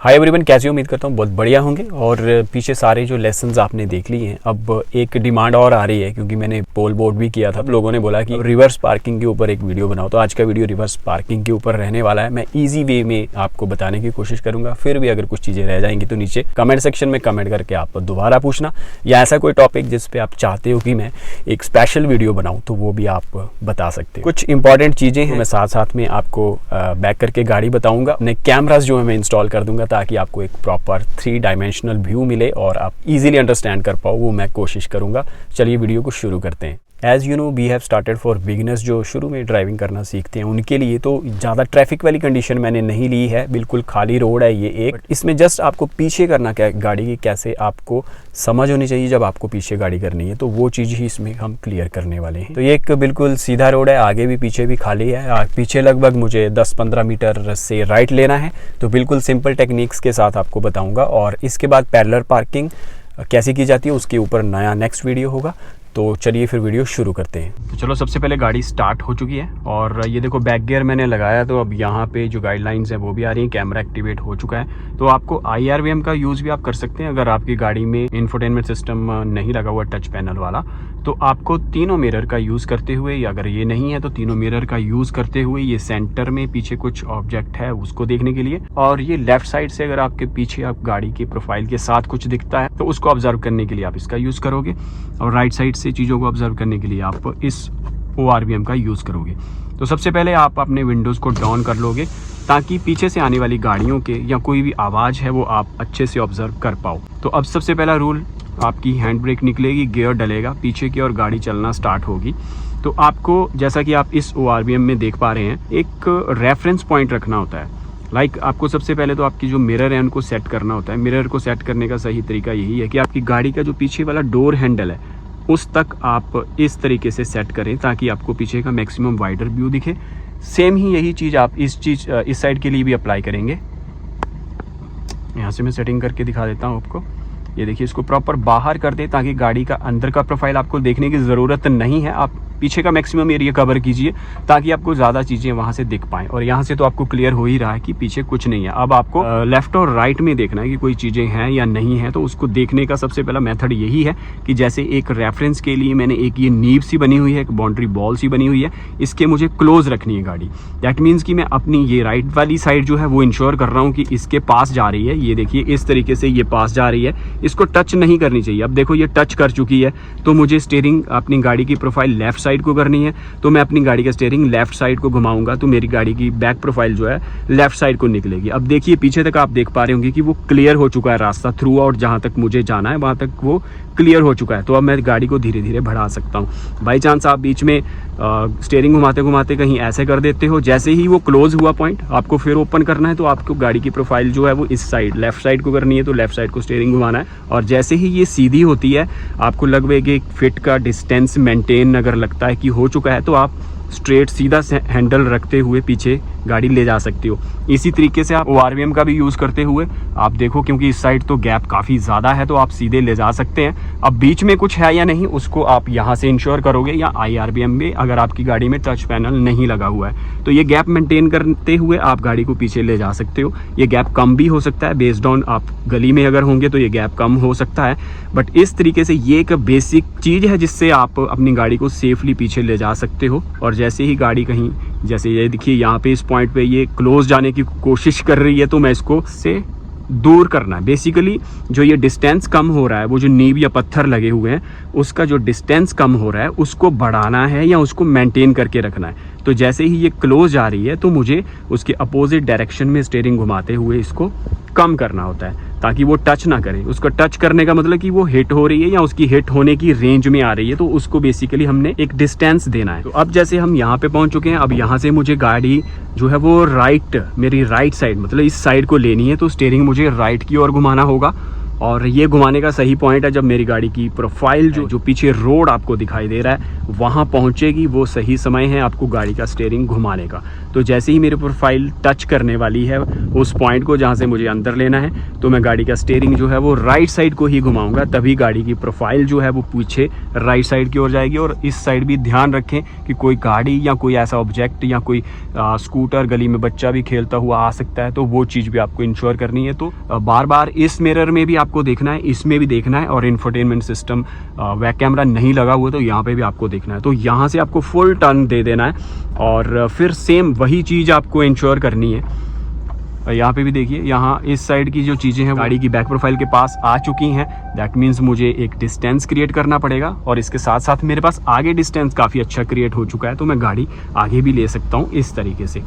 Hi everyone, कैसे हो? उम्मीद करता हूँ बहुत बढ़िया होंगे। और पीछे सारे जो लेसन्स आपने देख लिए हैं, अब एक डिमांड और आ रही है क्योंकि मैंने पोल बोर्ड भी किया था। लोगों ने बोला कि रिवर्स पार्किंग के ऊपर एक वीडियो बनाओ, तो आज का वीडियो रिवर्स पार्किंग के ऊपर रहने वाला है। मैं ईजी वे में आपको बताने की कोशिश करूंगा, फिर भी अगर कुछ चीज़ें रह जाएंगी तो नीचे कमेंट सेक्शन में कमेंट करके आप दोबारा पूछना, या ऐसा कोई टॉपिक जिस पे आप चाहते हो कि मैं एक स्पेशल वीडियो बनाऊँ तो वो भी आप बता सकते हो। कुछ इंपॉर्टेंट चीज़ें हैं, मैं साथ साथ में आपको बैक करके गाड़ी बताऊँगा। अपने कैमराज जो है मैं इंस्टॉल कर दूँगा ताकि आपको एक प्रॉपर 3 डायमेंशनल व्यू मिले और आप इजीली अंडरस्टैंड कर पाओ, वो मैं कोशिश करूंगा। चलिए वीडियो को शुरू करते हैं। As you know, we have started for beginners, जो शुरू में ड्राइविंग करना सीखते हैं उनके लिए तो ज़्यादा ट्रैफिक वाली कंडीशन मैंने नहीं ली है। बिल्कुल खाली रोड है ये एक। इसमें जस्ट आपको पीछे करना क्या गाड़ी की, कैसे आपको समझ होनी चाहिए जब आपको पीछे गाड़ी करनी है, तो वो चीज़ ही इसमें हम क्लियर करने वाले हैं। तो ये एक बिल्कुल सीधा रोड है, आगे भी पीछे भी खाली है। पीछे लगभग मुझे 10-15 मीटर से राइट लेना है, तो बिल्कुल सिंपल टेक्निक्स के साथ आपको बताऊँगा। और इसके बाद पैरेलल पार्किंग कैसे की जाती है उसके ऊपर नया नेक्स्ट वीडियो होगा। तो चलिए फिर वीडियो शुरू करते हैं। तो चलो, सबसे पहले गाड़ी स्टार्ट हो चुकी है और ये देखो बैक गियर मैंने लगाया, तो अब यहाँ पे जो गाइडलाइंस है वो भी आ रही हैं। कैमरा एक्टिवेट हो चुका है, तो आपको IRVM का यूज़ भी आप कर सकते हैं अगर आपकी गाड़ी में इंफोटेनमेंट सिस्टम नहीं लगा हुआ टच पैनल वाला। तो आपको तीनों मिरर का यूज़ करते हुए, या अगर ये नहीं है तो तीनों मिरर का यूज़ करते हुए, ये सेंटर में पीछे कुछ ऑब्जेक्ट है उसको देखने के लिए, और ये लेफ्ट साइड से अगर आपके पीछे आप गाड़ी के प्रोफाइल के साथ कुछ दिखता है तो उसको ऑब्जर्व करने के लिए आप इसका यूज़ करोगे, और राइट साइड से चीज़ों को ऑब्जर्व करने के लिए आप इस ORVM का यूज़ करोगे। तो सबसे पहले आप अपने विंडोज़ को डाउन कर लोगे ताकि पीछे से आने वाली गाड़ियों के या कोई भी आवाज़ है वो आप अच्छे से ऑब्जर्व कर पाओ। तो अब सबसे पहला रूल, आपकी हैंड ब्रेक निकलेगी, गियर डलेगा पीछे की और गाड़ी चलना स्टार्ट होगी। तो आपको, जैसा कि आप इस ORVM में देख पा रहे हैं, एक रेफरेंस पॉइंट रखना होता है। आपको सबसे पहले तो आपकी जो मिरर है उनको सेट करना होता है। मिरर को सेट करने का सही तरीका यही है कि आपकी गाड़ी का जो पीछे वाला डोर हैंडल है उस तक आप इस तरीके से सेट करें ताकि आपको पीछे का मैक्सिमम वाइडर व्यू दिखे। सेम ही यही चीज़ आप इस साइड के लिए भी अप्लाई करेंगे। यहाँ से मैं सेटिंग करके दिखा देता हूँ आपको। ये देखिए, इसको प्रॉपर बाहर कर दे ताकि गाड़ी का अंदर का प्रोफाइल आपको देखने की ज़रूरत नहीं है। आप पीछे का मैक्सिमम एरिया कवर कीजिए ताकि आपको ज़्यादा चीज़ें वहाँ से दिख पाएँ। और यहाँ से तो आपको क्लियर हो ही रहा है कि पीछे कुछ नहीं है। अब आपको लेफ्ट और राइट में देखना है कि कोई चीज़ें हैं या नहीं है। तो उसको देखने का सबसे पहला मेथड यही है कि जैसे एक रेफरेंस के लिए मैंने एक ये नीब सी बनी हुई है, एक बाउंड्री बॉल सी बनी हुई है, इसके मुझे क्लोज रखनी है गाड़ी। दैट मीन्स कि मैं अपनी ये राइट वाली साइड जो है वो इंश्योर कर रहा हूँ कि इसके पास जा रही है। ये देखिए, इस तरीके से ये पास जा रही है, इसको टच नहीं करनी चाहिए। अब देखो ये टच कर चुकी है, तो मुझे स्टीयरिंग अपनी गाड़ी की प्रोफाइल लेफ्ट साइड को करनी है। तो मैं अपनी गाड़ी का स्टीयरिंग लेफ्ट साइड को घुमाऊंगा तो मेरी गाड़ी की बैक प्रोफाइल जो है लेफ्ट साइड को निकलेगी। अब देखिए, पीछे तक आप देख पा रहे होंगे कि वो क्लियर हो चुका है रास्ता। थ्रू आउट जहां तक मुझे जाना है वहां तक वो क्लियर हो चुका है। तो अब मैं गाड़ी को धीरे धीरे बढ़ा सकता हूँ। बाई चांस आप बीच में स्टीयरिंग घुमाते घुमाते कहीं ऐसे कर देते हो, जैसे ही वो क्लोज हुआ पॉइंट आपको फिर ओपन करना है, तो आपको गाड़ी की प्रोफाइल जो है वो इस साइड लेफ्ट साइड को करनी है, तो लेफ्ट साइड को स्टीयरिंग घुमाना है। और जैसे ही ये सीधी होती है, आपको लगभग 1 फीट का डिस्टेंस मेंटेन अगर लगता है कि हो चुका है, तो आप स्ट्रेट सीधा हैंडल रखते हुए पीछे गाड़ी ले जा सकते हो। इसी तरीके से आप ORVM का भी यूज़ करते हुए आप देखो, क्योंकि इस साइड तो गैप काफ़ी ज़्यादा है तो आप सीधे ले जा सकते हैं। अब बीच में कुछ है या नहीं उसको आप यहाँ से इंश्योर करोगे, या IRVM में अगर आपकी गाड़ी में टच पैनल नहीं लगा हुआ है तो ये गैप मेंटेन करते हुए आप गाड़ी को पीछे ले जा सकते हो। ये गैप कम भी हो सकता है, बेस्ड ऑन आप गली में अगर होंगे तो ये गैप कम हो सकता है, बट इस तरीके से ये एक बेसिक चीज़ है जिससे आप अपनी गाड़ी को सेफली पीछे ले जा सकते हो। और जैसे ही गाड़ी कहीं, जैसे ये देखिए यहाँ पे इस पॉइंट पे ये क्लोज जाने की कोशिश कर रही है, तो मैं इसको से दूर करना है। बेसिकली जो ये डिस्टेंस कम हो रहा है, वो जो नींव या पत्थर लगे हुए हैं उसका जो डिस्टेंस कम हो रहा है उसको बढ़ाना है या उसको मेंटेन करके रखना है। तो जैसे ही ये क्लोज आ रही है तो मुझे उसके अपोजिट डायरेक्शन में स्टीयरिंग घुमाते हुए इसको कम करना होता है ताकि वो टच ना करे। उसको टच करने का मतलब कि वो हिट हो रही है या उसकी हिट होने की रेंज में आ रही है, तो उसको बेसिकली हमने एक डिस्टेंस देना है। तो अब जैसे हम यहाँ पे पहुँच चुके हैं, अब यहाँ से मुझे गाड़ी जो है वो मेरी राइट साइड मतलब इस साइड को लेनी है, तो स्टीयरिंग मुझे राइट की ओर घुमाना होगा। और ये घुमाने का सही पॉइंट है जब मेरी गाड़ी की प्रोफाइल जो पीछे रोड आपको दिखाई दे रहा है वहाँ पहुँचेगी, वो सही समय है आपको गाड़ी का स्टीयरिंग घुमाने का। तो जैसे ही मेरी प्रोफाइल टच करने वाली है उस पॉइंट को जहाँ से मुझे अंदर लेना है, तो मैं गाड़ी का स्टीयरिंग जो है वो राइट साइड को ही घुमाऊंगा, तभी गाड़ी की प्रोफाइल जो है वो पीछे राइट साइड की ओर जाएगी। और इस साइड भी ध्यान रखें कि कोई गाड़ी या कोई ऐसा ऑब्जेक्ट या कोई स्कूटर, गली में बच्चा भी खेलता हुआ आ सकता है, तो वो चीज़ भी आपको इंश्योर करनी है। तो बार बार इस मिरर में भी आपको देखना है, इसमें भी देखना है, और इंफोटेनमेंट सिस्टम बैक कैमरा नहीं लगा हुआ तो यहाँ पे भी आपको देखना है। तो यहाँ से आपको फुल टर्न दे देना है और फिर सेम वही चीज़ आपको इंश्योर करनी है। यहाँ पे भी देखिए, यहाँ इस साइड की जो चीज़ें हैं गाड़ी की बैक प्रोफाइल के पास आ चुकी हैं। दैट मीन्स मुझे एक डिस्टेंस क्रिएट करना पड़ेगा, और इसके साथ साथ मेरे पास आगे डिस्टेंस काफ़ी अच्छा क्रिएट हो चुका है, तो मैं गाड़ी आगे भी ले सकता हूँ इस तरीके से।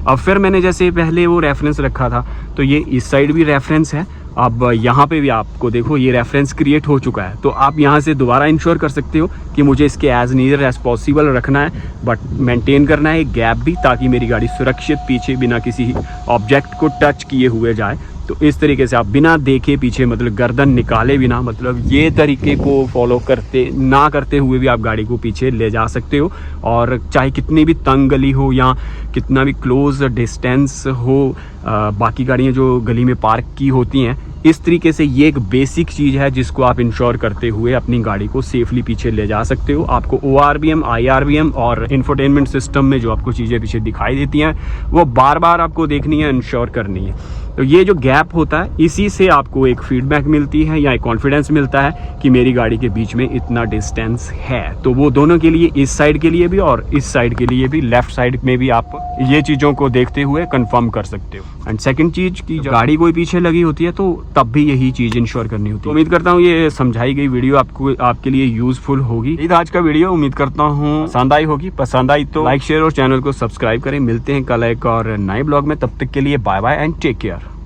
अब फिर मैंने जैसे पहले वो रेफरेंस रखा था, तो ये इस साइड भी रेफरेंस है। अब यहाँ पे भी आपको देखो ये रेफरेंस क्रिएट हो चुका है, तो आप यहाँ से दोबारा इंश्योर कर सकते हो कि मुझे इसके एज नियर एज पॉसिबल रखना है, बट मेंटेन करना है एक गैप भी, ताकि मेरी गाड़ी सुरक्षित पीछे बिना किसी ऑब्जेक्ट को टच किए हुए जाए। तो इस तरीके से आप बिना देखे पीछे, मतलब गर्दन निकाले बिना, मतलब ये तरीके को फॉलो करते हुए भी आप गाड़ी को पीछे ले जा सकते हो। और चाहे कितनी भी तंग गली हो या कितना भी क्लोज डिस्टेंस हो, बाकी गाड़ियाँ जो गली में पार्क की होती हैं, इस तरीके से ये एक बेसिक चीज़ है जिसको आप इंश्योर करते हुए अपनी गाड़ी को सेफली पीछे ले जा सकते हो। आपको ORVM, IRVM और इंफोटेनमेंट सिस्टम में जो आपको चीज़ें पीछे दिखाई देती हैं वो बार बार आपको देखनी है, इंश्योर करनी है। तो ये जो गैप होता है, इसी से आपको एक फीडबैक मिलती है या एक कॉन्फिडेंस मिलता है कि मेरी गाड़ी के बीच में इतना डिस्टेंस है। तो वो दोनों के लिए, इस साइड के लिए भी और इस साइड के लिए भी, लेफ्ट साइड में भी आप ये चीज़ों को देखते हुए कंफर्म कर सकते हो। एंड सेकंड चीज़ की, जब गाड़ी कोई पीछे लगी होती है तो तब भी यही चीज़ इंश्योर करनी होती है। तो उम्मीद करता हूँ ये समझाई गई वीडियो आपके लिए यूजफुल होगी। ये आज का वीडियो उम्मीद करता हूँ पसंद आई होगी। पसंद आई तो लाइक, शेयर और चैनल को सब्सक्राइब करें। मिलते हैं कल एक और नए ब्लॉग में, तब तक के लिए bye bye and take care.